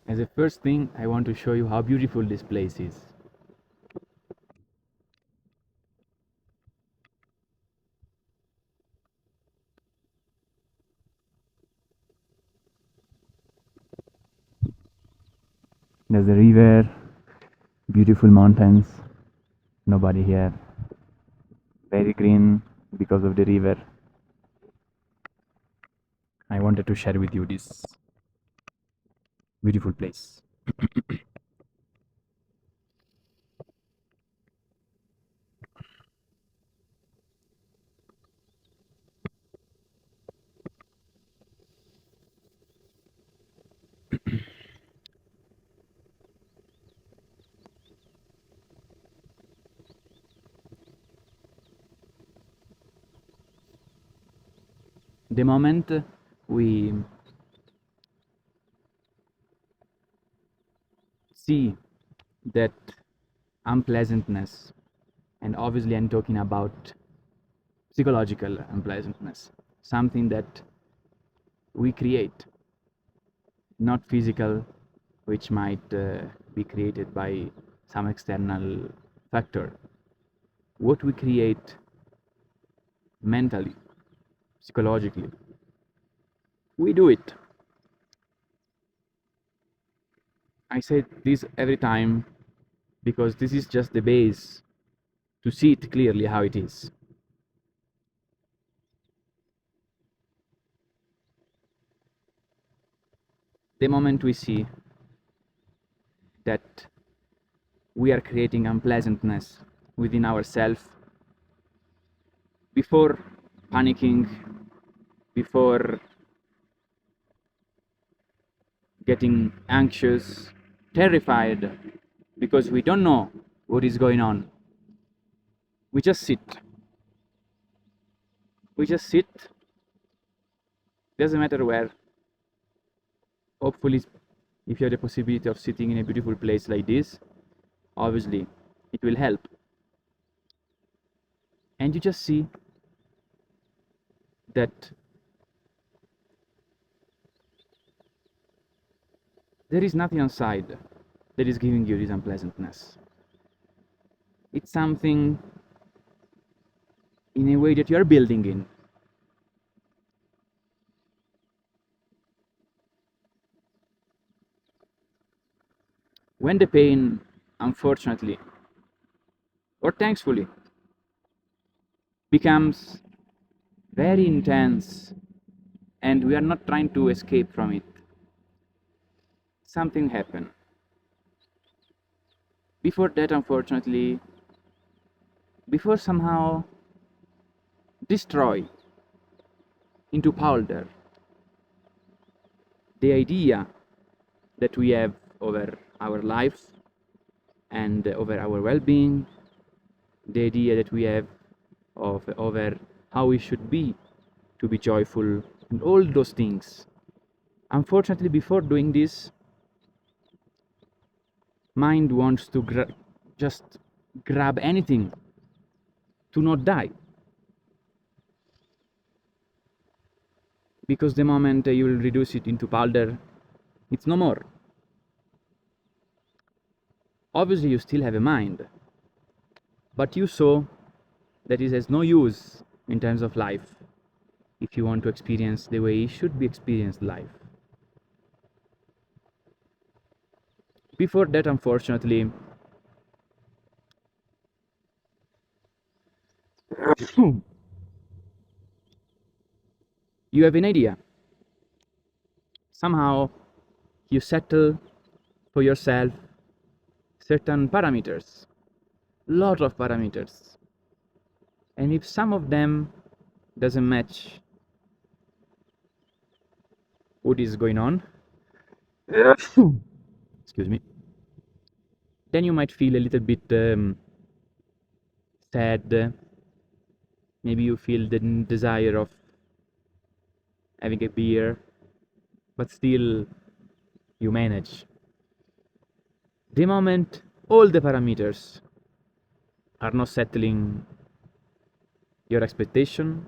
As a first thing, I want to show you how beautiful this place is. There's a river, beautiful mountains, nobody here. Very green because of the river. I wanted to share with you this beautiful place. The moment we see that unpleasantness, and obviously I'm talking about psychological unpleasantness, something that we create, not physical, which might be created by some external factor. What we create mentally, psychologically, we do it. I say this every time because this is just the base to see it clearly how it is. The moment we see that we are creating unpleasantness within ourselves, before panicking, before getting anxious, terrified, because we don't know what is going on, we just sit. We just sit, doesn't matter where. Hopefully, if you have the possibility of sitting in a beautiful place like this, obviously it will help. And you just see that there is nothing outside that is giving you this unpleasantness. It's something in a way that you are building in. When the pain, unfortunately, or thankfully, becomes very intense and we are not trying to escape from it, something happens. Before that, unfortunately, before somehow destroy into powder the idea that we have over our lives and over our well-being, the idea that we have of over how we should be to be joyful and all those things. Unfortunately, before doing this, mind wants to just grab anything to not die, because the moment you will reduce it into powder, it's no more. Obviously you still have a mind, but you saw that it has no use in terms of life if you want to experience the way it should be experienced life. Before that, unfortunately, you have an idea. Somehow you settle for yourself certain parameters, lot of parameters. And if some of them doesn't match what is going on, excuse me, then you might feel a little bit sad. Maybe you feel the desire of having a beer, but still you manage. The moment all the parameters are not settling your expectation,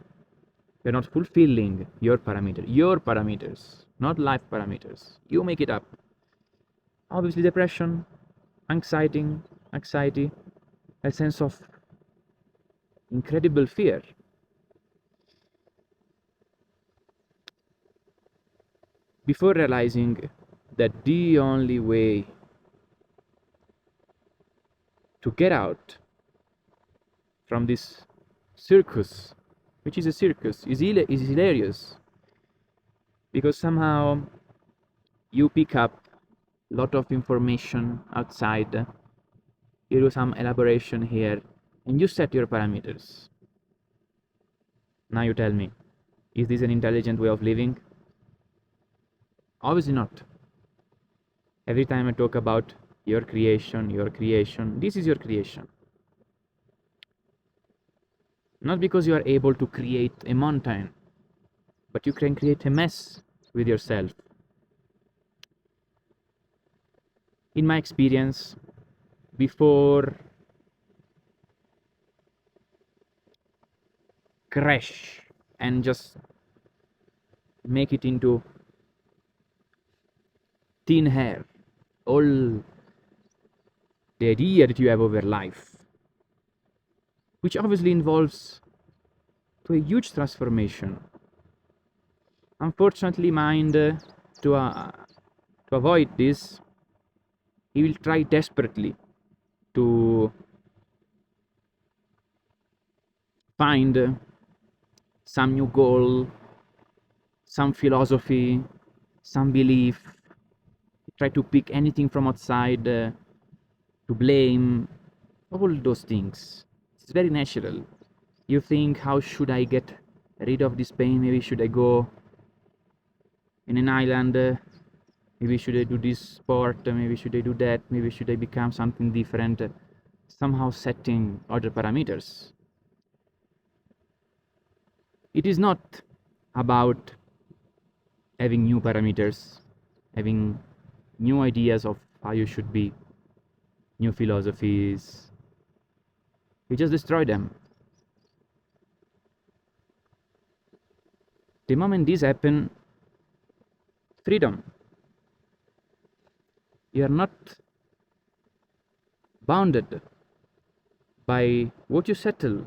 you're not fulfilling your parameters, not life parameters. You make it up. Obviously, depression, anxiety, anxiety, a sense of incredible fear. Before realizing that the only way to get out from this circus, which is a circus, is hilarious, because somehow you pick up a lot of information outside, you do some elaboration here, and you set your parameters. Now you tell me, is this an intelligent way of living? Obviously not. Every time I talk about your creation, this is your creation. Not because you are able to create a mountain, but you can create a mess with yourself. In my experience, before crash and just make it into thin air, all the idea that you have over life, which obviously involves to a huge transformation. Unfortunately, mind to avoid this, he will try desperately to find some new goal, some philosophy, some belief. Try to pick anything from outside to blame, all those things. It's very natural. You think, how should I get rid of this pain? Maybe should I go in an island? Maybe should I do this sport? Maybe should I do that? Maybe should I become something different? Somehow setting other parameters. It is not about having new parameters, having new ideas of how you should be, new philosophies. You just destroy them. The moment this happens, freedom. You are not bounded by what you settle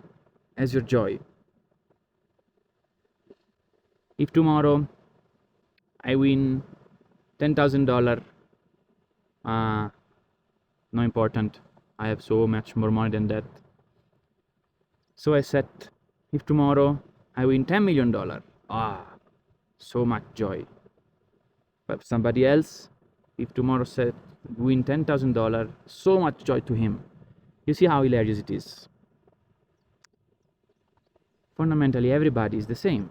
as your joy. If tomorrow I win $10,000, no important. I have so much more money than that. So I set, if tomorrow I win $10 million, so much joy. But somebody else, if tomorrow said win $10,000, so much joy to him. You see how hilarious it is. Fundamentally, everybody is the same.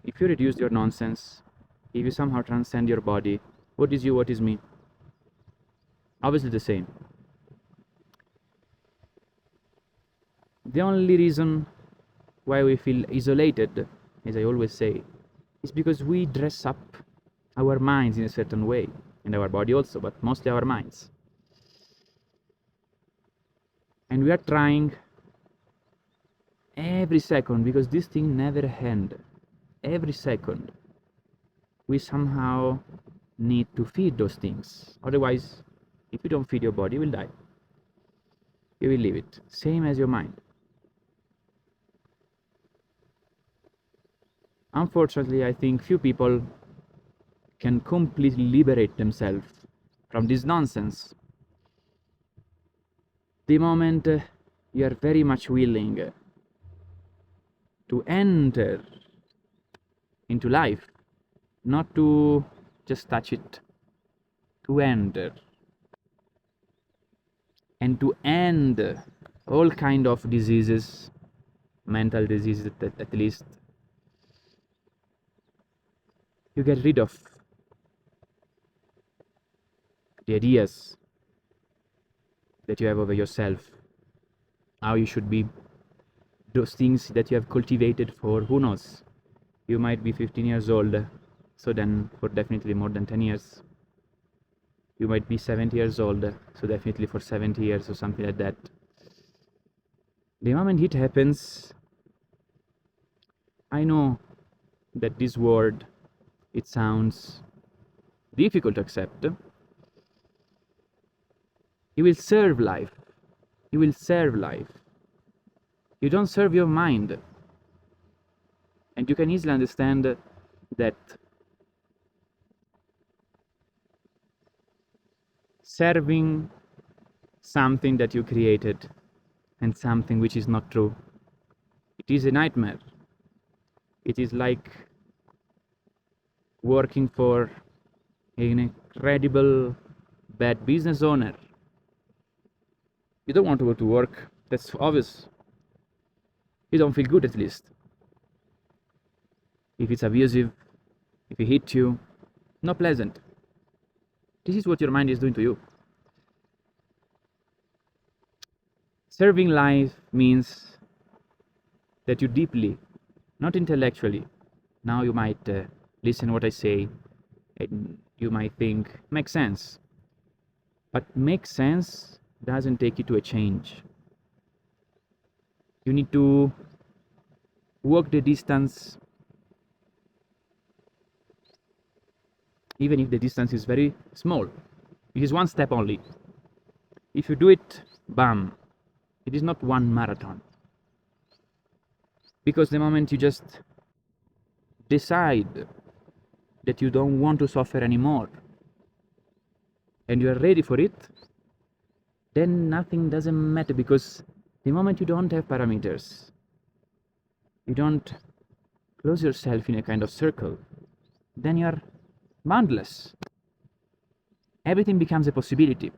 If you reduce your nonsense, if you somehow transcend your body, what is you, what is me? Obviously the same. The only reason why we feel isolated, as I always say, is because we dress up our minds in a certain way, and our body also, but mostly our minds. And we are trying every second, because this thing never ends. Every second, we somehow need to feed those things. Otherwise, if you don't feed your body, you will die. You will leave it. Same as your mind. Unfortunately, I think few people can completely liberate themselves from this nonsense. The moment you are very much willing to enter into life, not to just touch it, to enter and to end all kind of diseases, mental diseases at least, you get rid of the ideas that you have over yourself, how you should be, those things that you have cultivated for who knows. You might be 15 years old, so then for definitely more than 10 years. You might be 70 years old, so definitely for 70 years or something like that. The moment it happens, I know that this word, it sounds difficult to accept, You will serve life. You will serve life. You don't serve your mind. And you can easily understand that serving something that you created and something which is not true, it is a nightmare. It is like working for an incredible bad business owner. You don't want to go to work, that's obvious. You don't feel good, at least. If it's abusive, if he hit you, not pleasant. This is what your mind is doing to you. Serving life means that you deeply, not intellectually, now you might listen what I say and you might think, makes sense. But make sense doesn't take you to a change. You need to walk the distance, even if the distance is very small. It is one step only. If you do it, bam, it is not one marathon. Because the moment you just decide that you don't want to suffer anymore and you are ready for it, then nothing doesn't matter, because the moment you don't have parameters, you don't close yourself in a kind of circle, then you are boundless. Everything becomes a possibility.